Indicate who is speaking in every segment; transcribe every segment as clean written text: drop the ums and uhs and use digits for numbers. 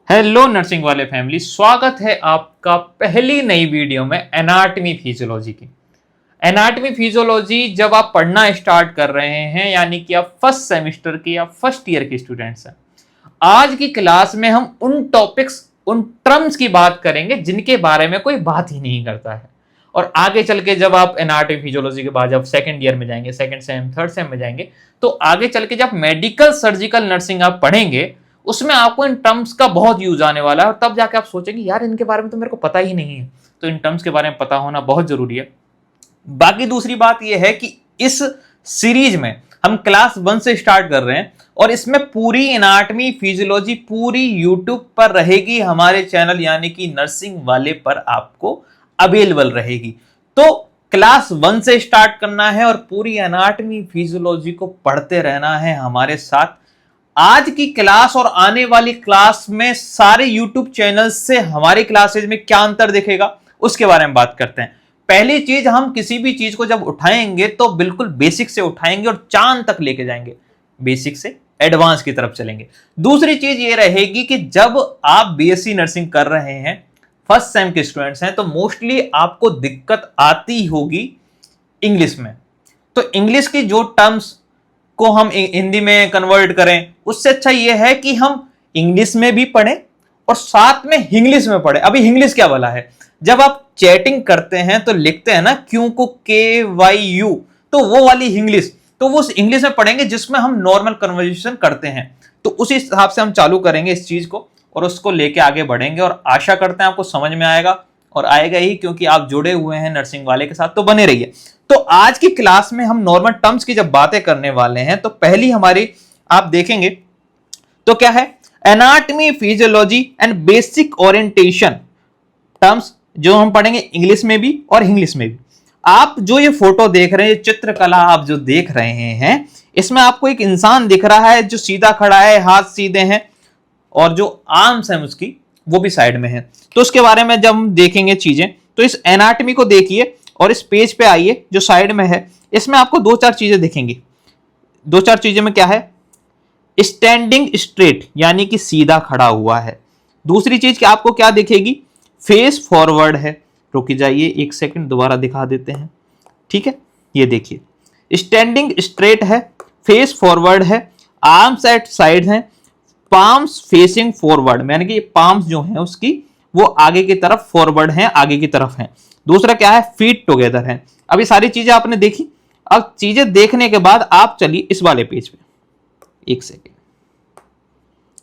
Speaker 1: Hello nursing वाले family, स्वागत है आपका पहली नई वीडियो में एनाटमी फिजियोलॉजी की। एनाटमी फिजियोलॉजी जब आप पढ़ना स्टार्ट कर रहे हैं, यानी कि आप फर्स्ट सेमेस्टर के या फर्स्ट ईयर के स्टूडेंट्स हैं, आज की क्लास में हम उन टॉपिक्स, उन टर्म्स की बात करेंगे जिनके बारे में कोई बात ही नहीं करता है। और आगे चल के जब आप एनाटमी फिजियोलॉजी के बाद जब सेकंड ईयर में जाएंगे, सेकंड सेम, थर्ड सेम में जाएंगे, तो आगे चल के जब मेडिकल सर्जिकल नर्सिंग आप पढ़ेंगे, उसमें आपको इन टर्म्स का बहुत यूज आने वाला है। और तब जाके आप सोचेंगे यार इनके बारे में तो मेरे को पता ही नहीं है। तो इन टर्म्स के बारे में पता होना बहुत जरूरी है। बाकी दूसरी बात यह है कि इस सीरीज में हम क्लास 1 से स्टार्ट कर रहे हैं और इसमें पूरी एनाटमी फिजियोलॉजी पूरी यूट्यूब पर रहेगी, हमारे चैनल यानी कि नर्सिंग वाले पर आपको अवेलेबल रहेगी। तो क्लास 1 से स्टार्ट करना है और पूरी एनाटमी फिजियोलॉजी को पढ़ते रहना है हमारे साथ। आज की क्लास और आने वाली क्लास में सारे YouTube चैनल से हमारी क्लासेज में क्या अंतर दिखेगा उसके बारे में बात करते हैं। पहली चीज, हम किसी भी चीज को जब उठाएंगे तो बिल्कुल बेसिक से उठाएंगे और चांद तक लेके जाएंगे, बेसिक से एडवांस की तरफ चलेंगे। दूसरी चीज ये रहेगी कि जब आप बीएससी नर्सिंग कर रहे हैं, फर्स्ट सेम के स्टूडेंट्स हैं, तो मोस्टली आपको दिक्कत आती होगी इंग्लिश में। तो इंग्लिश की जो टर्म्स को हम हिंदी में कन्वर्ट करें, उससे अच्छा यह है कि हम इंग्लिश में भी पढ़ें और साथ में इंग्लिश में पढ़ें। अभी इंग्लिश क्या वाला है, जब आप चैटिंग करते हैं तो लिखते हैं ना क्यू को KYU, तो वो वाली इंग्लिश, तो वो इंग्लिश में पढ़ेंगे जिसमें हम नॉर्मल कन्वर्सेशन करते हैं। तो उसी हिसाब से हम चालू करेंगे इस चीज को और उसको लेके आगे बढ़ेंगे और आशा करते हैं आपको समझ में आएगा और आएगा ही, क्योंकि आप जुड़े हुए हैं नर्सिंग वाले के साथ, तो बने रहिए। तो आज की क्लास में हम नॉर्मल टर्म्स की जब बातें करने वाले हैं, तो पहली हमारी आप देखेंगे तो क्या है, anatomy physiology and basic orientation terms, जो हम पढ़ेंगे इंग्लिश में भी और इंग्लिश में भी। आप जो ये फोटो देख रहे हैं, चित्रकला आप जो देख रहे हैं, इसमें आपको एक इंसान दिख रहा है जो सीधा खड़ा है, हाथ सीधे हैं और जो आर्म्स हैं उसकी वो भी साइड में है। तो उसके बारे में जब हम देखेंगे चीजें, तो इस एनाटमी को देखिए और इस पेज पे आइए जो साइड में है, इसमें आपको दो चार चीजें दिखेंगी। दो चार चीजें में क्या है, स्टैंडिंग स्ट्रेट यानी कि सीधा खड़ा हुआ है। दूसरी चीज कि आपको क्या दिखेगी, फेस फॉरवर्ड है। रुक जाइए एक सेकंड, दोबारा दिखा देते हैं, ठीक है। ये देखिए स्टैंडिंग स्ट्रेट है, फेस फॉरवर्ड है, आर्म्स एट साइड है, पाम्स फेसिंग फॉरवर्ड, यानी कि पाम्स जो है उसकी वो आगे की तरफ फॉरवर्ड है, आगे की तरफ है। दूसरा क्या है, फीट टुगेदर है। अभी सारी चीजें आपने देखी। अब चीजें देखने के बाद आप चलिए इस वाले पेज पे, एक सेकेंड,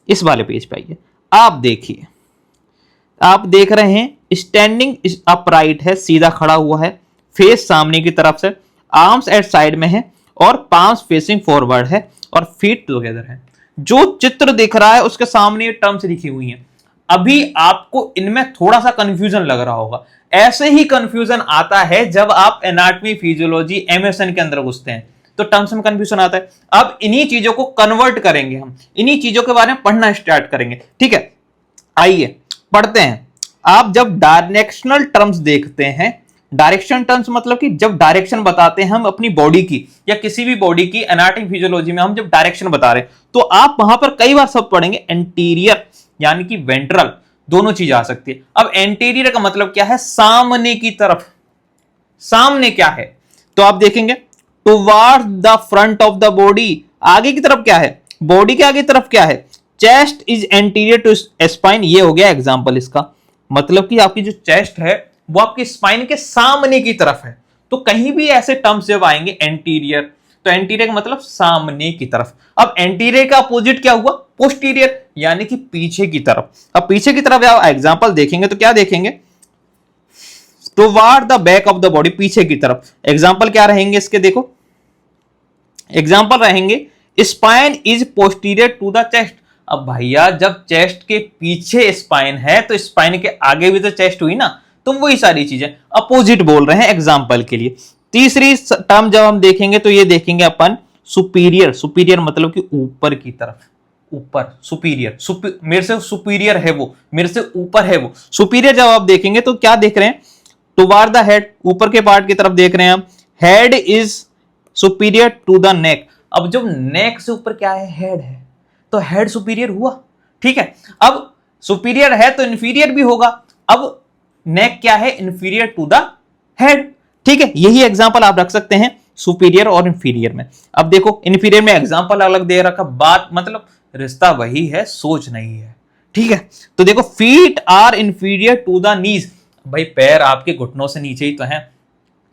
Speaker 1: इस वाले पेज पे आइए। आप देखिए, आप देख रहे हैं स्टैंडिंग अपराइट है, सीधा खड़ा हुआ है, फेस सामने की तरफ से, आर्म्स एट साइड में है और पाम्स फेसिंग फॉरवर्ड है और फीट टुगेदर है। जो चित्र दिख रहा है उसके सामने टर्म्स लिखी हुई हैं। अभी आपको इनमें थोड़ा सा कंफ्यूजन लग रहा होगा। ऐसे ही कंफ्यूजन आता है जब आप एनाटमी फिजियोलॉजी MSN के अंदर घुसते हैं, तो टर्म्स में कंफ्यूजन आता है। अब इन्हीं चीजों को कन्वर्ट करेंगे, हम इन्हीं चीजों के बारे में पढ़ना स्टार्ट करेंगे, ठीक है। आइए पढ़ते हैं। आप जब डायरेक्शनल टर्म्स देखते हैं, डायरेक्शन टर्म्स मतलब कि जब डायरेक्शन बताते हैं हम अपनी बॉडी की या किसी भी बॉडी की, एनाटमी फिजियोलॉजी में हम जब डायरेक्शन बता रहे हैं, तो आप वहां पर कई बार सब पढ़ेंगे एंटीरियर यानी कि वेंट्रल, दोनों चीज आ सकती है। अब एंटीरियर का मतलब क्या है, सामने की तरफ। सामने क्या है, तो आप देखेंगे towards the front of the body, आगे की तरफ क्या है, बॉडी के आगे की तरफ क्या है, chest is anterior to spine. ये हो गया एग्जांपल इसका, मतलब कि आपकी जो चेस्ट है वो आपकी स्पाइन के सामने की तरफ है। तो कहीं भी ऐसे टर्म्स जब आएंगे एंटीरियर, तो एंटीरियर का मतलब सामने की तरफ। अब एंटीरियर का अपोजिट क्या हुआ, पोस्टीरियर, यानी कि पीछे की तरफ। अब पीछे की तरफ आप एग्जांपल देखेंगे तो क्या देखेंगे, toward the back of the body, पीछे की तरफ। एग्जांपल क्या रहेंगे इसके, देखो एग्जांपल रहेंगे spine is posterior to the chest. अब भैया जब चेस्ट के पीछे स्पाइन है तो स्पाइन के आगे भी तो चेस्ट हुई ना, तो वही सारी चीजें अपोजिट बोल रहे हैं एग्जांपल के लिए। तीसरी टर्म जब हम देखेंगे तो ये देखेंगे अपन सुपीरियर। सुपीरियर मतलब कि ऊपर की तरफ, ऊपर, सुपीरियर, मेरे से सुपीरियर है वो, मेरे से ऊपर है वो। सुपीरियर जब आप देखेंगे तो क्या देख रहे हैं, टुवर्ड द हेड, ऊपर के पार्ट की तरफ देख रहे हैं हम। Head is superior to the neck. अब जब नेक से ऊपर क्या है, हेड है, तो हेड सुपीरियर हुआ, ठीक है। अब सुपीरियर है तो इंफीरियर भी होगा। अब नेक क्या है, इंफीरियर टू द हेड, ठीक है। यही एग्जांपल आप रख सकते हैं सुपीरियर और इंफीरियर में। अब देखो इंफीरियर में एग्जांपल अलग दे रखा, बात मतलब रिश्ता वही है, सोच नहीं है, ठीक है। तो देखो feet are inferior to the knees, भाई पैर आपके घुटनों से नीचे ही तो है,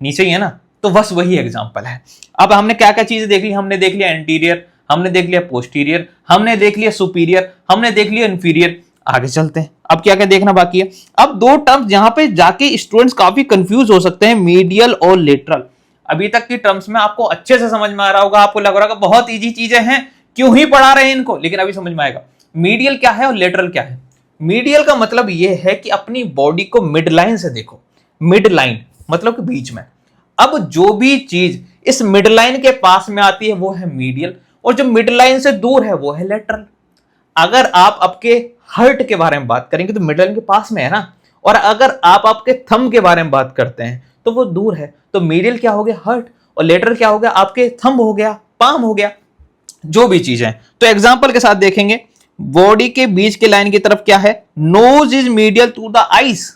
Speaker 1: नीचे ही है ना, तो बस वही एग्जांपल है। अब हमने क्या क्या चीजें देख ली, हमने देख लिया एंटीरियर, हमने देख लिया पोस्टीरियर, हमने देख लिया सुपीरियर, हमने देख लिया इंफीरियर। आगे चलते हैं, अब क्या क्या देखना बाकी है। अब दो टर्म्स जहां पे जाके स्टूडेंट्स काफी कंफ्यूज हो सकते हैं, मीडियल और लेटरल। अभी तक की टर्म्स में आपको अच्छे से समझ में आ रहा होगा, आपको लग रहा होगा बहुत इजी चीजें हैं, क्यों ही पढ़ा रहे हैं इनको, लेकिन अभी समझ में आएगा। मीडियल क्या है और लेटरल क्या है। मीडियल का मतलब यह है कि अपनी बॉडी को मिड लाइन से देखो, मिड लाइन मतलब कि बीच में। अब जो भी चीज इस मिड लाइन के पास में आती है वो है मीडियल, और जो मिड लाइन से दूर है वो है लेटरल। अगर आप आपके हर्ट के बारे में बात करेंगे तो मिड लाइन के पास में है ना, और अगर आप आपके थंब के बारे में बात करते हैं तो वो दूर है। तो मीडियल क्या हो गया, हर्ट, और लेटरल क्या हो गया, आपके थंब हो गया, पाम हो गया, जो भी चीज है। तो एग्जांपल के साथ देखेंगे, बॉडी के बीच के लाइन की तरफ क्या है, nose is medial to the eyes,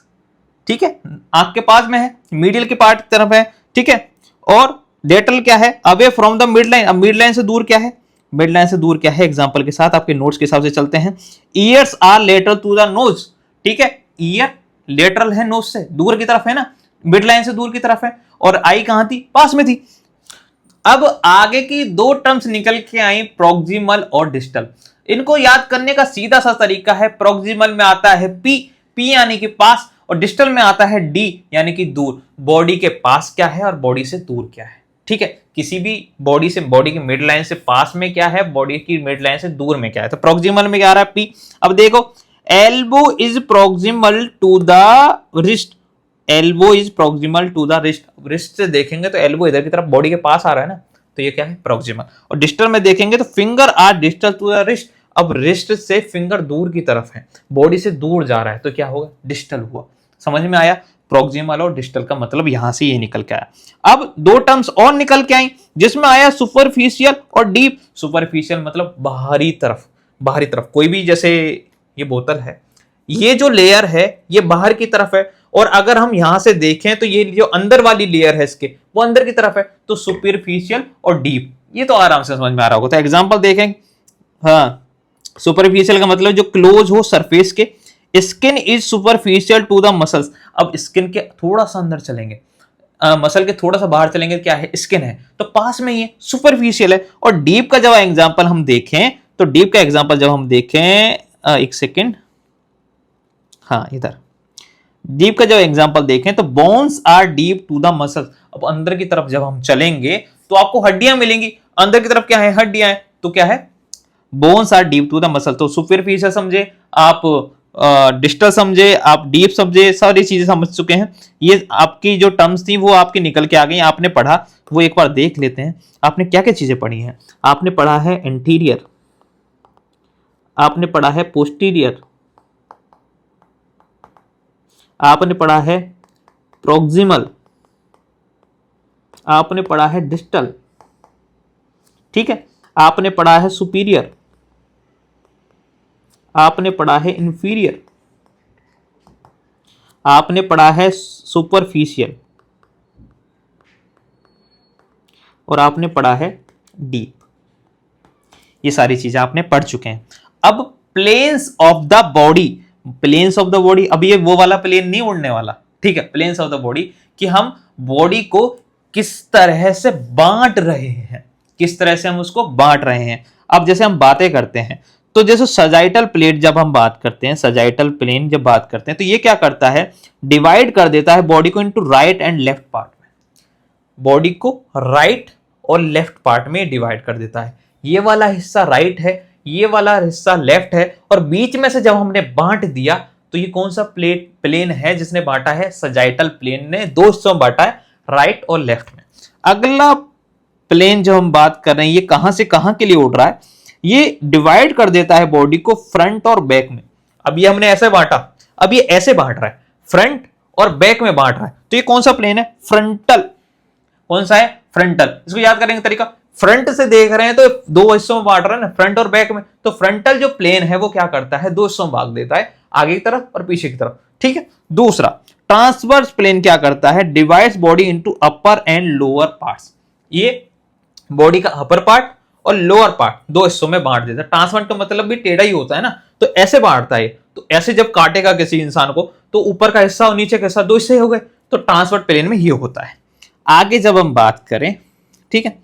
Speaker 1: ठीक है, आंख के पास में है, मीडियल के पार्ट की तरफ है, ठीक है। और लेटरल क्या है, away from the mid line. अब मिड लाइन से दूर क्या है, मिड लाइन से दूर क्या है, एग्जांपल के साथ आपके नोट्स के हिसाब से चलते हैं। Ears are lateral to the nose, ठीक है, ईयर लेटरल है नोज से, दूर की तरफ है ना, मिड लाइन से दूर की तरफ है, और आई कहां थी, पास में थी। अब आगे की दो टर्म्स निकल के आई, प्रोक्सिमल और डिस्टल। इनको याद करने का सीधा सा तरीका है, प्रोक्सिमल में आता है पी, पी यानी कि पास, और डिस्टल में आता है डी यानी कि दूर। बॉडी के पास क्या है और बॉडी से दूर क्या है, ठीक है। किसी भी बॉडी से, बॉडी की मिड लाइन से पास में क्या है, बॉडी की मिड लाइन से दूर में क्या है, तो प्रोक्सिमल में क्या आ रहा है, पी। अब देखो elbow is proximal to the wrist, elbow is proximal to the wrist. Wrist से देखेंगे तो एल्बो इधर की तरफ बॉडी के पास आ रहा है ना, तो ये क्या है, प्रोक्सिमल। और डिस्टल में देखेंगे तो finger are distal to the wrist. अब रिस्ट से फिंगर दूर की तरफ है, बॉडी से दूर जा रहा है, तो क्या होगा, डिस्टल हुआ। समझ में आया, प्रोक्सिमल और डिस्टल का मतलब यहां से ये निकल के आया। अब दो टर्म्स और निकल के आई, जिसमें आया सुपरफिशियल और डीप। सुपरफिशियल मतलब बाहरी तरफ, बाहरी तरफ, कोई भी, जैसे ये बोतल है, ये जो लेयर है ये बाहर की तरफ है, और अगर हम यहां से देखें तो ये जो अंदर वाली लेयर है इसके, वो अंदर की तरफ है, तो सुपरफिशियल और डीप, ये तो आराम से समझ में आ रहा होगा। तो एग्जांपल देखें, हाँ, सुपरफिशियल का मतलब जो क्लोज हो सरफेस के, skin is superficial to the muscles. अब स्किन के थोड़ा सा अंदर चलेंगे, मसल के थोड़ा सा बाहर चलेंगे, क्या है, स्किन है, तो पास में ही है, सुपरफिशियल है। और डीप का जब एग्जांपल हम देखें तो डीप का एग्जांपल जब हम देखें, एक सेकेंड, हाँ इधर, डीप का जब एग्जांपल देखें तो bones are deep to the muscles. अब अंदर की तरफ जब हम चलेंगे तो आपको हड्डियां मिलेंगी, अंदर की तरफ क्या है, हड्डियां हैं, तो क्या है, bones are deep to the muscle. तो सुपरफिशियल समझे आप, डिस्टल समझे आप, डीप समझे, सारी चीजें समझ चुके हैं। ये आपकी जो टर्म्स थी वो आपकी निकल के आ गई, आपने पढ़ा, वो एक बार देख लेते हैं। आपने क्या क्या चीजें पढ़ी हैं, आपने पढ़ा है एंटीरियर, आपने पढ़ा है पोस्टीरियर, आपने पढ़ा है प्रोक्सिमल, आपने पढ़ा है डिस्टल, ठीक है, आपने पढ़ा है सुपीरियर, आपने पढ़ा है इंफीरियर, आपने पढ़ा है सुपरफिशियल, और आपने पढ़ा है डीप। ये सारी चीजें आपने पढ़ चुके हैं। अब planes of the body, planes of the body, अब ये वो वाला प्लेन नहीं उड़ने वाला, ठीक है, प्लेन्स ऑफ द बॉडी, कि हम बॉडी को किस तरह से बांट रहे हैं, किस तरह से हम उसको बांट रहे हैं। अब जैसे हम बातें करते हैं, तो जैसे सजाइटल प्लेट जब हम बात करते हैं, सजाइटल प्लेन जब बात करते हैं, तो ये क्या करता है, डिवाइड कर देता है बॉडी को into right and left part में, बॉडी को राइट और लेफ्ट पार्ट में डिवाइड कर देता है। ये वाला हिस्सा राइट है, ये वाला हिस्सा लेफ्ट है, और बीच में से जब हमने बांट दिया तो ये कौन सा प्लेन है जिसने बांटा है, सजाइटल प्लेन ने दो हिस्सों में बांटा है, राइट और लेफ्ट में। अगला प्लेन जो हम बात कर रहे हैं, ये कहां से कहां के लिए उड़ रहा है, ये डिवाइड कर देता है बॉडी को फ्रंट और बैक में। अब ये हमने ऐसे बांटा, अब ये ऐसे बांट रहा है, फ्रंट और बैक में बांट रहा है, तो ये कौन सा प्लेन है, फ्रंटल। कौन सा है, फ्रंटल। इसको याद करने का तरीका, फ्रंट से देख रहे हैं तो दो हिस्सों में बांट रहा है ना, फ्रंट और बैक में, तो फ्रंटल जो प्लेन है वो क्या करता है, दो हिस्सों में भाग देता है, आगे की तरफ और पीछे की तरफ, ठीक है। दूसरा, ट्रांसवर्स प्लेन क्या करता है, divides body into upper and lower parts, ये बॉडी का अपर पार्ट और लोअर पार्ट दो हिस्सों में बांट देता है। ट्रांसवर्स का मतलब भी टेढ़ा ही होता है ना, तो ऐसे बांटता है। तो ऐसे जब काटेगा किसी इंसान को तो ऊपर का हिस्सा और नीचे का हिस्सा दो हिस्से हो गए, तो ट्रांसवर्स प्लेन में ये होता है। आगे जब हम बात करें, ठीक है,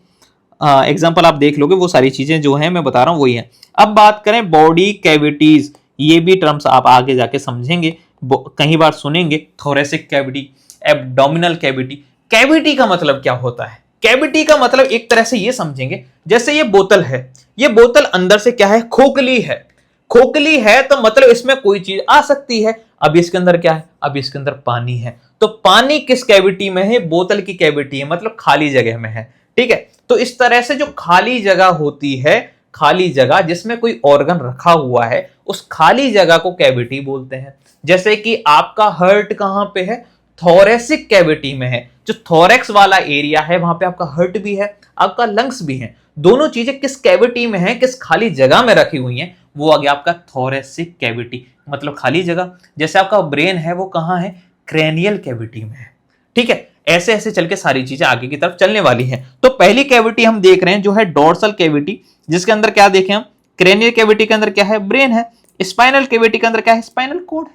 Speaker 1: एग्जाम्पल आप देख लोगे, वो सारी चीजें जो है मैं बता रहा हूं वही है। अब बात करें बॉडी कैविटीज, ये भी टर्म्स आप आगे जाके समझेंगे, कई बार सुनेंगे, thoracic cavity, abdominal cavity. Cavity का मतलब क्या होता है, कैविटी का मतलब एक तरह से ये समझेंगे, जैसे ये बोतल है, ये बोतल अंदर से क्या है, खोखली है, खोखली है तो मतलब इसमें कोई चीज आ सकती है। अब इसके अंदर क्या है, अब इसके अंदर पानी है, तो पानी किस कैविटी में है, बोतल की कैविटी है, मतलब खाली जगह में है, ठीक है। तो इस तरह से जो खाली जगह होती है, खाली जगह जिसमें कोई ऑर्गन रखा हुआ है, उस खाली जगह को कैविटी बोलते हैं। जैसे कि आपका हार्ट कहां पे है, थोरेसिक कैविटी में है, जो थोरेक्स वाला एरिया है वहां पे आपका हार्ट भी है, आपका लंग्स भी है। दोनों चीजें किस कैविटी में है, किस खाली जगह में रखी हुई हैं, वो आ गया आपका थोरेसिक कैविटी, मतलब खाली जगह। जैसे आपका ब्रेन है वो कहां है, क्रेनियल कैविटी में है, ठीक है। ऐसे ऐसे चल के सारी चीजें आगे की तरफ चलने वाली है। तो पहली कैविटी हम देख रहे हैं जो है डोर्सल कैविटी, जिसके अंदर क्या देखें हम, क्रेनियल कैविटी के अंदर क्या है, ब्रेन है। स्पाइनल कैविटी के अंदर क्या है, स्पाइनल कॉर्ड है,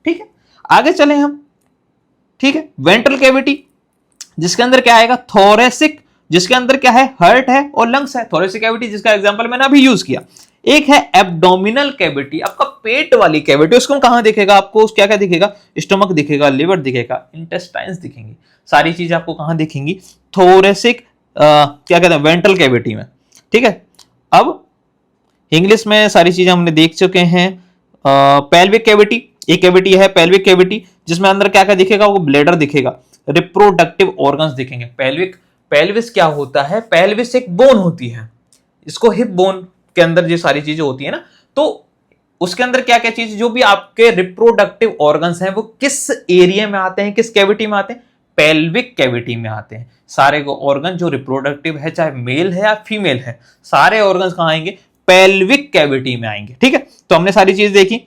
Speaker 1: ठीक है। आगे चले हम, ठीक है। वेंट्रल कैविटी, जिसके अंदर क्या आएगा, थोरेसिक, जिसके अंदर क्या है, हार्ट है और लंग्स है। थोरेसिक कैविटी जिसका एग्जांपल मैंने अभी यूज किया। एक है एब्डोमिनल कैविटी, आपका पेट वाली कैविटी, उसको कहां दिखेगा आपको, क्या क्या दिखेगा, स्टमक दिखेगा, लिवर दिखेगा, इंटेस्टाइन्स दिखेंगी, सारी चीजें आपको कहां दिखेंगी, थोरेसिक क्या कहते हैं, वेंट्रल कैविटी में, ठीक है। अब इंग्लिश में सारी चीजें हमने देख चुके हैं। पेल्विक कैविटी, एक कैविटी है पेल्विक कैविटी, जिसमें अंदर क्या क्या दिखेगा, वो ब्लैडर दिखेगा, रिप्रोडक्टिव ऑर्गन्स दिखेंगे। पेल्विक, पेल्विस क्या होता है, पेल्विस एक बोन होती है, इसको हिप बोन के अंदर ये सारी चीजें होती है ना, तो उसके अंदर क्या क्या चीज, जो भी आपके रिप्रोडक्टिव ऑर्गन्स हैं वो किस एरिया में आते हैं, किस कैविटी में आते हैं, पेल्विक कैविटी में आते हैं। सारे ऑर्गन जो रिप्रोडक्टिव है, चाहे मेल है या फीमेल है, सारे ऑर्गन्स कहां आएंगे, पेल्विक कैविटी में आएंगे, ठीक है। तो हमने सारी चीज देखी।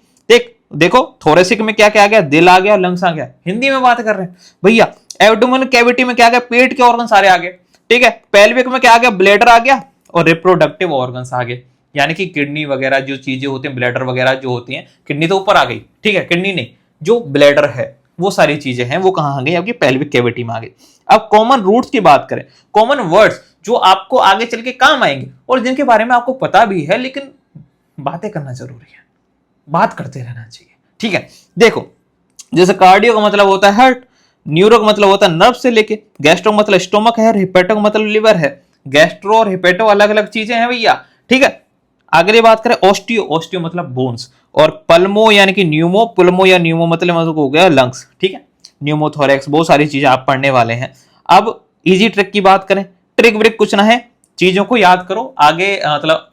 Speaker 1: देखो थोरेसिक में क्या क्या आ गया, दिल आ गया, लंग्स आ गया, हिंदी में बात कर रहे हैं भैया। एब्डोमिनल कैविटी में क्या आ गया, पेट के ऑर्गन्स सारे आ गए, ठीक है। पेल्विक में क्या आ गया, ब्लैडर आ गया और रिप्रोडक्टिव ऑर्गन्स आ गए, यानी कि किडनी वगैरह जो चीजें होती हैं, ब्लैडर वगैरह जो होती हैं, किडनी तो ऊपर आ गई, ठीक है, किडनी नहीं, जो ब्लैडर है वो सारी चीजें हैं वो कहां आ गई, आपकी पेल्विक कैविटी में आ गई। अब कॉमन रूट्स की बात करें, कॉमन वर्ड्स जो आपको आगे चल के काम आएंगे और जिनके बारे में आपको पता भी है, लेकिन बातें करना जरूरी है, बात करते रहना चाहिए, ठीक है। देखो जैसे कार्डियो का मतलब होता है हार्ट, न्यूरो का मतलब होता है नर्व से लेके, गैस्ट्रो का मतलब स्टोमक है, हिपेटो का मतलब लिवर है। गैस्ट्रो और हिपेटो अलग अलग चीजें हैं भैया, ठीक है। अगली बात करें ऑस्टियो, ऑस्टियो मतलब बोन्स, और पल्मो यानी कि न्यूमो, पुल्मो या न्यूमो मतलब हो गया लंग्स, ठीक है। न्यूमोथोरेक्स, बहुत सारी चीजें आप पढ़ने वाले हैं। अब इजी ट्रिक की बात करें, ट्रिक ब्रिक कुछ ना है, चीजों को याद करो, आगे मतलब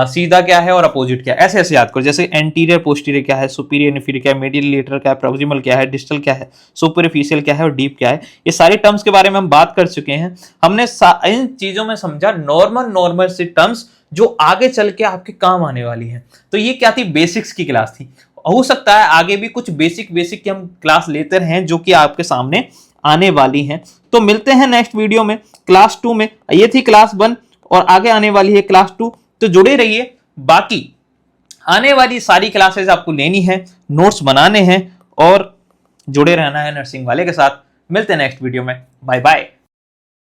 Speaker 1: सीधा क्या है और अपोजिट क्या है, ऐसे ऐसे याद करो। जैसे एंटीरियर पोस्टीरियर क्या है, सुपीरियर इन्फीरियर क्या है, मीडियल लेटरल क्या है, प्रॉक्सिमल क्या है, डिस्टल क्या है, सुपरफिशियल क्या है और डीप क्या है, ये सारी टर्म्स के बारे में हम बात कर चुके हैं। हमने इन चीजों में समझा नॉर्मल सी टर्म्स जो आगे चल के आपके काम आने वाली है। तो ये क्या थी, बेसिक्स की क्लास थी। हो सकता है आगे भी कुछ बेसिक की हम क्लास लेते रहें जो कि आपके सामने आने वाली हैं। तो मिलते हैं नेक्स्ट वीडियो में क्लास 2 में। ये थी क्लास 1 और आगे आने वाली है क्लास 2, तो जुड़े रहिए। बाकी आने वाली सारी क्लासेस आपको लेनी है, नोट्स बनाने हैं और जुड़े रहना है नर्सिंग वाले के साथ। मिलते हैं नेक्स्ट वीडियो में, बाय बाय।